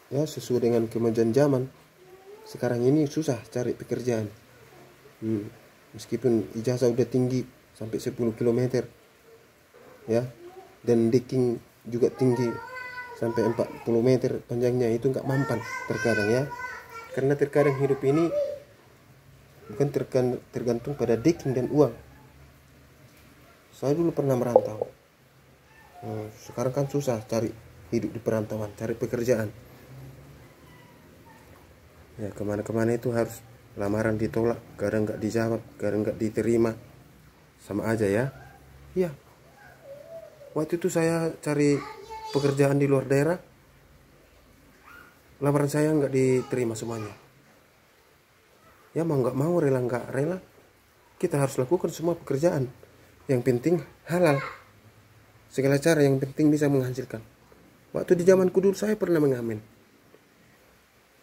ya sesuai dengan kemajuan zaman. Sekarang ini susah cari pekerjaan. Meskipun ijazah udah tinggi sampai 10 km ya, dan decking juga tinggi sampai 40 meter panjangnya, itu nggak mampan terkadang ya. Karena terkadang hidup ini bukan tergantung pada decking dan uang. Saya dulu pernah merantau. Sekarang kan susah cari hidup di perantauan, cari pekerjaan. Ya kemana-kemana itu harus lamaran ditolak, kadang nggak dijawab, kadang nggak diterima, sama aja ya. Iya. Waktu itu saya cari pekerjaan di luar daerah, lamaran saya nggak diterima semuanya. Ya mau nggak mau, rela nggak rela, kita harus lakukan semua pekerjaan. Yang penting halal. Segala cara yang penting bisa menghasilkan. Waktu di zamanku dulu saya pernah mengamen.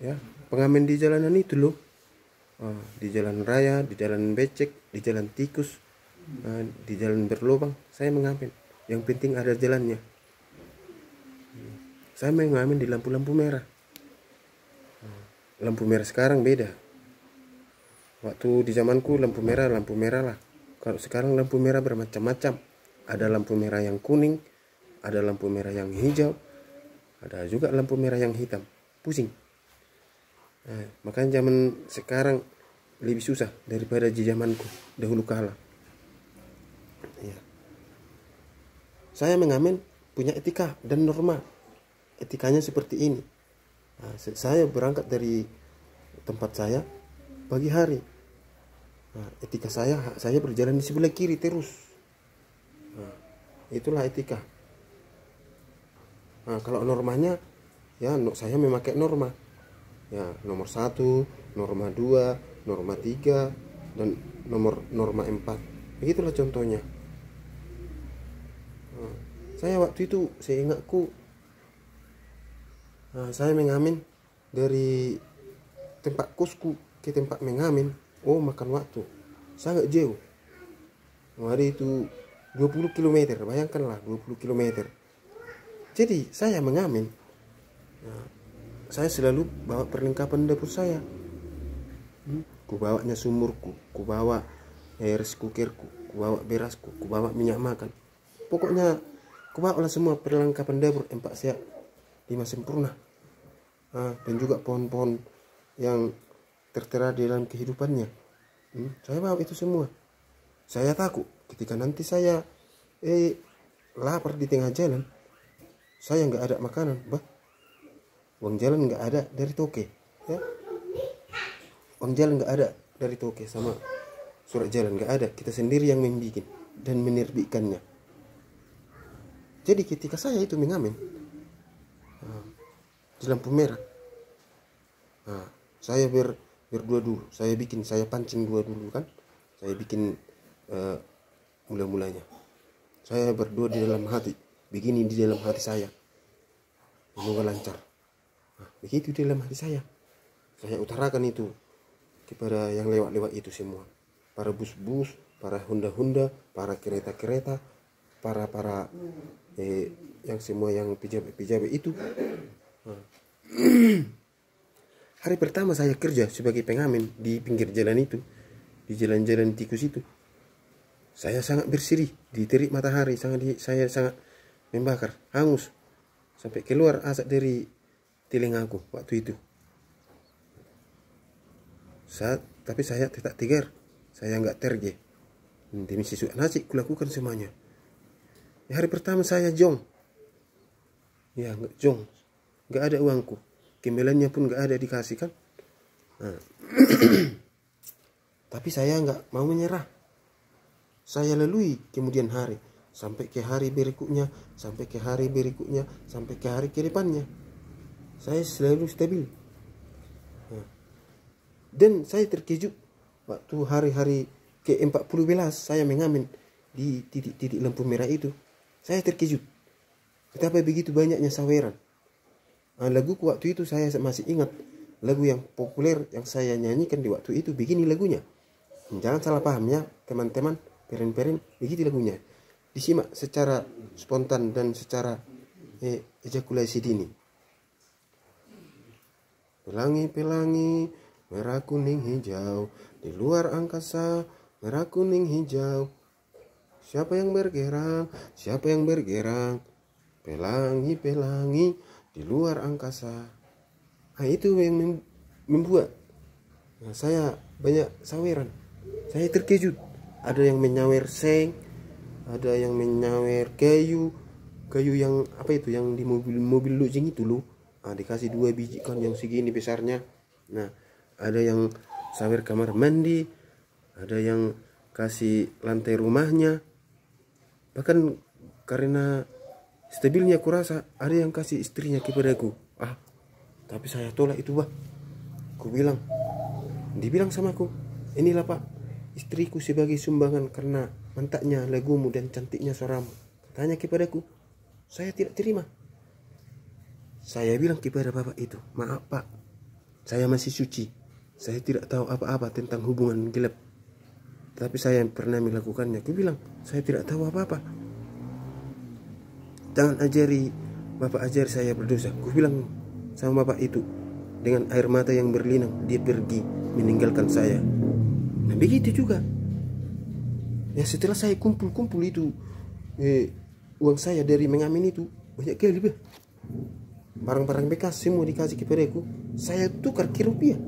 Ya, pengamen di jalanan itu loh. Di jalan raya, di jalan becek, di jalan tikus, di jalan berlubang, saya mengamen. Yang penting ada jalannya. Saya mengamen di lampu-lampu merah. Lampu merah sekarang beda. Waktu di zamanku lampu merah lah. Kalau sekarang lampu merah bermacam-macam. Ada lampu merah yang kuning, ada lampu merah yang hijau, ada juga lampu merah yang hitam. Pusing. Makanya zaman sekarang lebih susah daripada di zamanku dahulu kala. Ya. Saya mengamen punya etika dan norma. Etikanya seperti ini. Saya berangkat dari tempat saya pagi hari. Etika saya berjalan di sebelah kiri terus. Itulah etika. Kalau normanya, ya saya memakai norma. Ya, nomor 1, norma 2, norma 3, dan norma 4. Begitulah contohnya. Saya waktu itu, saya ingatku, saya mengamen dari tempat kosku ke tempat mengamen. Makan waktu sangat jauh. Hari itu 20 km, bayangkanlah 20 km. Jadi saya mengamen. Saya selalu bawa perlengkapan dapur saya. Ku bawanya sumurku, ku bawa rice cookerku, ku bawa berasku, ku bawa minyak makan. Pokoknya ku bawa semua perlengkapan dapur 4 siap 5 sempurna. Dan juga pohon-pohon yang tertera di dalam kehidupannya. Saya bawa itu semua. Saya takut ketika nanti saya lapar di tengah jalan, saya nggak ada makanan, uang jalan nggak ada dari toke, ya. Uang jalan nggak ada dari toke sama surat jalan nggak ada. Kita sendiri yang membuat dan menerbitkannya. Jadi ketika saya itu mengamen di lampu merah, saya berdua dulu. Saya pancing dua dulu kan. Saya bikin mula-mulanya. Saya berdua di dalam hati. Begini di dalam hati saya. Semoga lancar. Begitu di dalam hati saya. Saya utarakan itu kepada yang lewat-lewat itu semua. Para bus-bus, para Honda-Honda, para kereta-kereta, para yang semua yang pejabat-pejabat itu. Hari pertama saya kerja sebagai pengamen di pinggir jalan itu, di jalan-jalan tikus itu, saya sangat berseri di terik matahari, saya sangat membakar, hangus, sampai keluar asap dari telingaku waktu itu. Tapi saya tetap tegar, saya nggak terge. Demi sesuatu nasi kulakukan semuanya. Hari pertama saya jong, nggak ada uangku, kembaliannya pun nggak ada dikasih kan. Tapi saya nggak mau menyerah. Saya lalui kemudian hari, sampai ke hari berikutnya, sampai ke hari berikutnya, sampai ke hari ke depannya. Saya selalu stabil. Dan saya terkejut waktu hari-hari ke-14 saya mengamen di titik-titik lampu merah itu. Saya terkejut. Betapa begitu banyaknya saweran. Laguku waktu itu saya masih ingat. Lagu yang populer yang saya nyanyikan di waktu itu begini lagunya. Jangan salah paham ya teman-teman, peren-peren, begitu lagunya. Disimak secara spontan dan secara ejakulasi dini. Pelangi-pelangi merah kuning hijau, di luar angkasa merah kuning hijau. Siapa yang bergerang? Siapa yang bergerang? Pelangi-pelangi di luar angkasa. Nah, itu yang membuat saya banyak saweran. Saya terkejut. Ada yang menyawer seng, ada yang menyawer kayu yang apa itu, yang di mobil lujing itu loh. Nah, dikasih 2 biji kan yang segini besarnya. Nah, ada yang sawer kamar mandi, ada yang kasih lantai rumahnya. Bahkan karena stabilnya aku rasa ada yang kasih istrinya kepadaku. Tapi saya tolak itu, bah. Aku bilang, dibilang sama aku, inilah pak, istriku sebagai sumbangan karena mantaknya lagumu dan cantiknya suaramu. Tanya kepadaku, saya tidak terima. Saya bilang kepada bapak itu, maaf pak, saya masih suci. Saya tidak tahu apa-apa tentang hubungan gelap. Tapi saya pernah melakukannya. Aku bilang, saya tidak tahu apa-apa. Jangan ajari, bapak ajari saya berdosa. Aku bilang sama bapak itu, dengan air mata yang berlinang, dia pergi meninggalkan saya. Nah begitu juga. Ya setelah saya kumpul itu uang saya dari mengamen itu banyak kali, bah. Barang-barang bekas semua dikasih kepadaku. Saya tukar ke rupiah.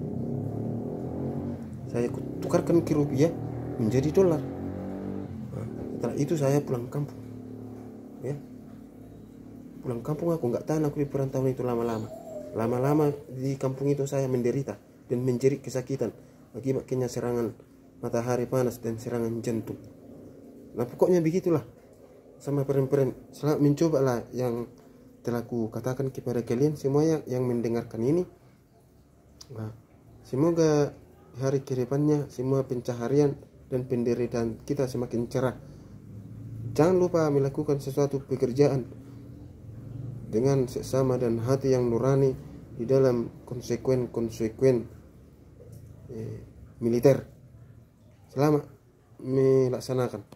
Saya tukarkan ke rupiah menjadi dolar. Nah, setelah itu saya pulang kampung. Ya, pulang kampung aku nggak tahan aku di perantauan itu lama-lama. Lama-lama di kampung itu saya menderita dan menjerit kesakitan akibat kena serangan matahari panas dan serangan jantung. Nah pokoknya begitulah sama peren-peren. Selalu mencoba lah yang telah ku katakan kepada kalian semua yang mendengarkan ini. Nah, semoga hari kedepannya semua pencaharian dan penderitaan kita semakin cerah. Jangan lupa melakukan sesuatu pekerjaan dengan seksama dan hati yang nurani di dalam konsekuen militer. Selamat melaksanakan.